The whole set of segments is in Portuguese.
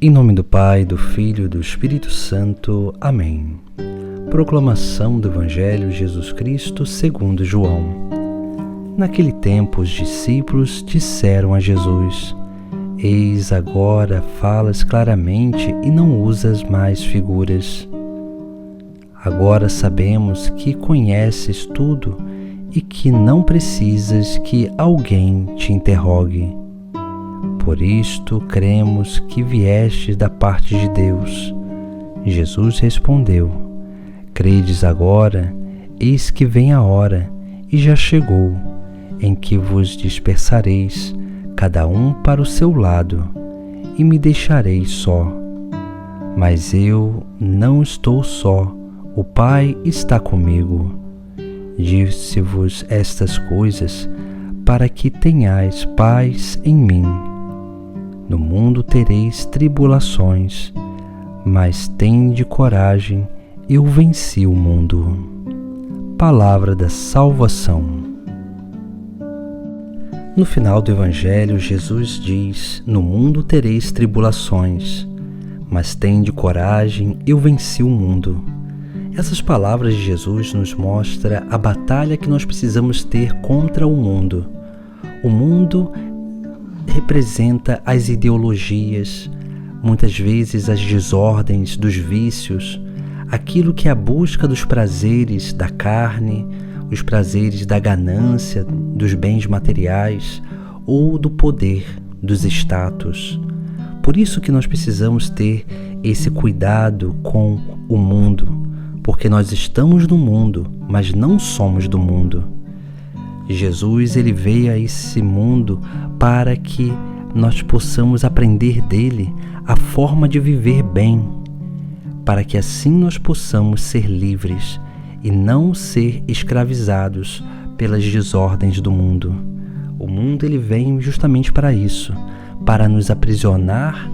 Em nome do Pai, do Filho e do Espírito Santo. Amém. Proclamação do Evangelho de Jesus Cristo segundo João. Naquele tempo os discípulos disseram a Jesus: Eis agora falas claramente e não usas mais figuras. Agora sabemos que conheces tudo e que não precisas que alguém te interrogue. Por isto cremos que viestes da parte de Deus. Jesus respondeu: Credes agora? Eis que vem a hora, e já chegou, em que vos dispersareis, cada um para o seu lado, e me deixareis só. Mas eu não estou só, o Pai está comigo. Disse-vos estas coisas para que tenhais paz em mim. No mundo tereis tribulações, mas tende coragem, eu venci o mundo. Palavra da salvação. No final do Evangelho, Jesus diz: No mundo tereis tribulações, mas tende coragem, eu venci o mundo. Essas palavras de Jesus nos mostram a batalha que nós precisamos ter contra o mundo. O mundo representa as ideologias, muitas vezes as desordens dos vícios, aquilo que é a busca dos prazeres da carne, os prazeres da ganância, dos bens materiais ou do poder, dos status. Por isso que nós precisamos ter esse cuidado com o mundo, porque nós estamos no mundo, mas não somos do mundo. Jesus, ele veio a esse mundo para que nós possamos aprender dele a forma de viver bem, para que assim nós possamos ser livres e não ser escravizados pelas desordens do mundo. O mundo, ele vem justamente para isso, para nos aprisionar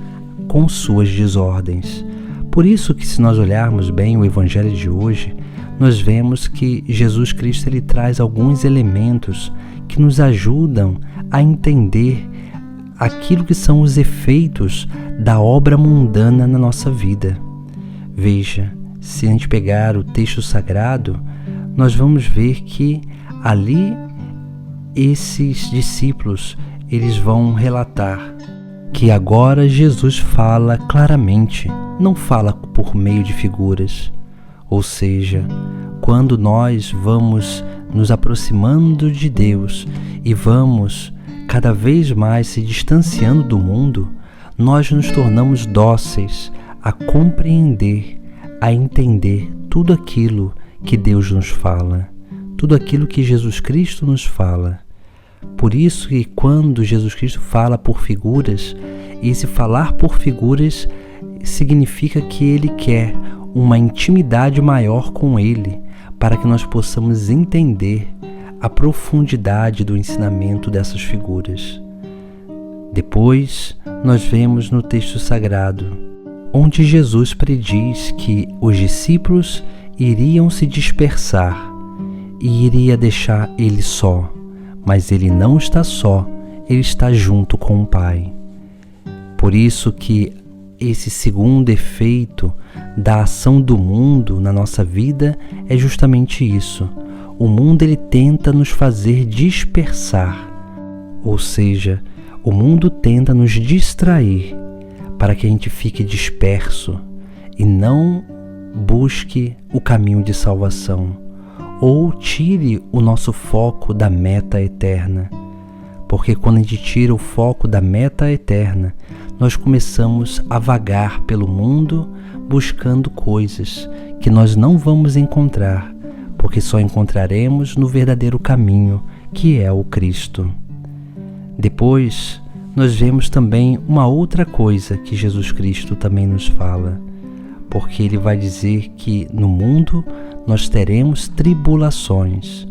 com suas desordens. Por isso que, se nós olharmos bem o Evangelho de hoje, nós vemos que Jesus Cristo, ele traz alguns elementos que nos ajudam a entender aquilo que são os efeitos da obra mundana na nossa vida. Veja, se a gente pegar o texto sagrado, nós vamos ver que ali esses discípulos, eles vão relatar que agora Jesus fala claramente, não fala por meio de figuras. Ou seja, quando nós vamos nos aproximando de Deus e vamos cada vez mais se distanciando do mundo, nós nos tornamos dóceis a compreender, a entender tudo aquilo que Deus nos fala, tudo aquilo que Jesus Cristo nos fala. Por isso que quando Jesus Cristo fala por figuras, esse falar por figuras significa que Ele quer uma intimidade maior com Ele, para que nós possamos entender a profundidade do ensinamento dessas figuras. Depois, nós vemos no texto sagrado, onde Jesus prediz que os discípulos iriam se dispersar e iria deixar Ele só. Mas Ele não está só, Ele está junto com o Pai. Por isso que esse segundo efeito da ação do mundo na nossa vida é justamente isso. O mundo, ele tenta nos fazer dispersar, ou seja, o mundo tenta nos distrair para que a gente fique disperso e não busque o caminho de salvação, ou tire o nosso foco da meta eterna. Porque quando a gente tira o foco da meta eterna, nós começamos a vagar pelo mundo buscando coisas que nós não vamos encontrar, porque só encontraremos no verdadeiro caminho, que é o Cristo. Depois, nós vemos também uma outra coisa que Jesus Cristo também nos fala, porque Ele vai dizer que no mundo nós teremos tribulações.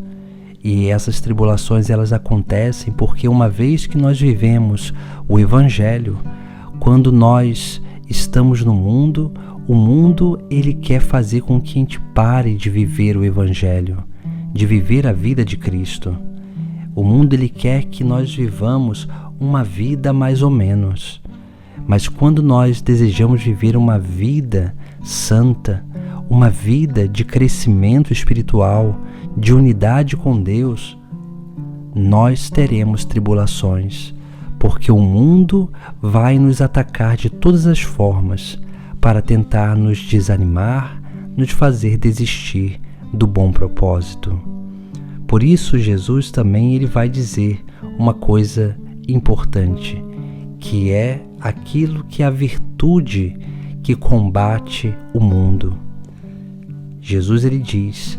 E essas tribulações, elas acontecem porque uma vez que nós vivemos o Evangelho, quando nós estamos no mundo, o mundo, ele quer fazer com que a gente pare de viver o Evangelho, de viver a vida de Cristo. O mundo, ele quer que nós vivamos uma vida mais ou menos. Mas quando nós desejamos viver uma vida santa, uma vida de crescimento espiritual, de unidade com Deus, nós teremos tribulações, porque o mundo vai nos atacar de todas as formas para tentar nos desanimar, nos fazer desistir do bom propósito. Por isso, Jesus também ele vai dizer uma coisa importante, que é aquilo que é a virtude que combate o mundo. Jesus ele diz: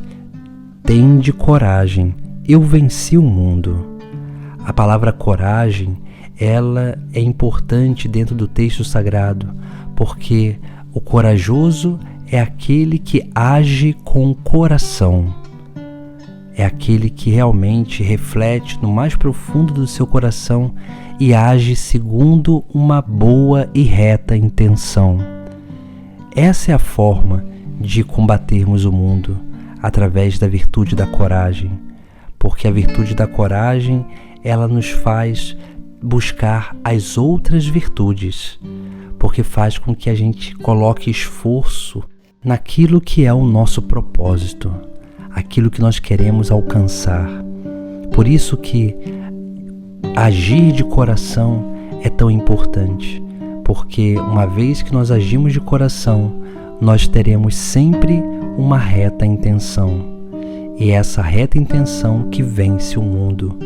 tende coragem, eu venci o mundo. A palavra coragem, ela é importante dentro do texto sagrado, porque o corajoso é aquele que age com o coração. É aquele que realmente reflete no mais profundo do seu coração e age segundo uma boa e reta intenção. Essa é a forma de combatermos o mundo, através da virtude da coragem, porque a virtude da coragem, ela nos faz buscar as outras virtudes, porque faz com que a gente coloque esforço naquilo que é o nosso propósito, aquilo que nós queremos alcançar. Por isso que agir de coração é tão importante, porque uma vez que nós agimos de coração, nós teremos sempre uma reta intenção. E é essa reta intenção que vence o mundo,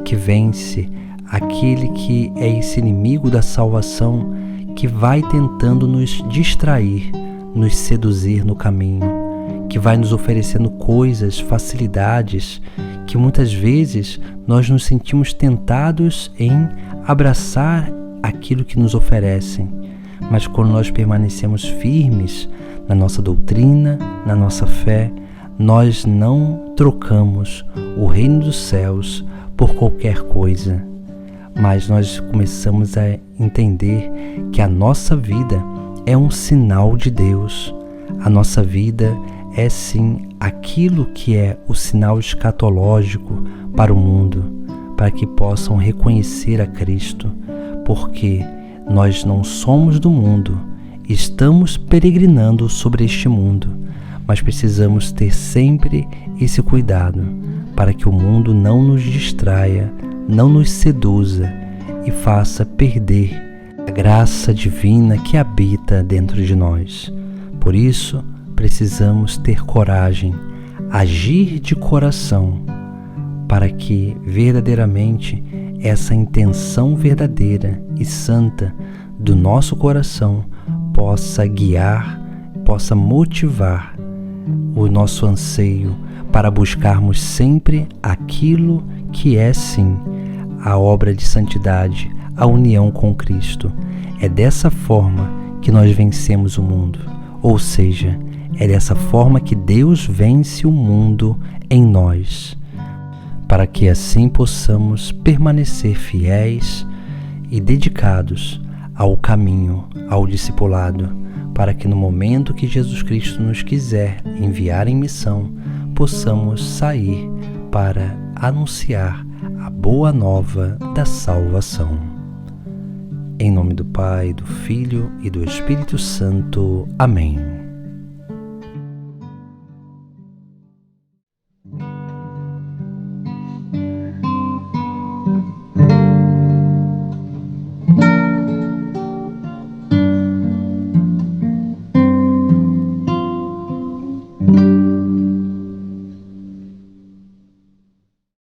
que vence aquele que é esse inimigo da salvação, que vai tentando nos distrair, nos seduzir no caminho, que vai nos oferecendo coisas, facilidades, que muitas vezes nós nos sentimos tentados em abraçar aquilo que nos oferecem. Mas quando nós permanecemos firmes na nossa doutrina, na nossa fé, nós não trocamos o reino dos céus por qualquer coisa, mas nós começamos a entender que a nossa vida é um sinal de Deus. A nossa vida é sim aquilo que é o sinal escatológico para o mundo, para que possam reconhecer a Cristo, porque nós não somos do mundo, estamos peregrinando sobre este mundo, mas precisamos ter sempre esse cuidado para que o mundo não nos distraia, não nos seduza e faça perder a graça divina que habita dentro de nós. Por isso, precisamos ter coragem, agir de coração, para que verdadeiramente essa intenção verdadeira e santa do nosso coração possa guiar, possa motivar o nosso anseio para buscarmos sempre aquilo que é sim a obra de santidade, a união com Cristo. É dessa forma que nós vencemos o mundo, ou seja, é dessa forma que Deus vence o mundo em nós, para que assim possamos permanecer fiéis e dedicados ao caminho, ao discipulado, para que no momento que Jesus Cristo nos quiser enviar em missão, possamos sair para anunciar a boa nova da salvação. Em nome do Pai, do Filho e do Espírito Santo. Amém.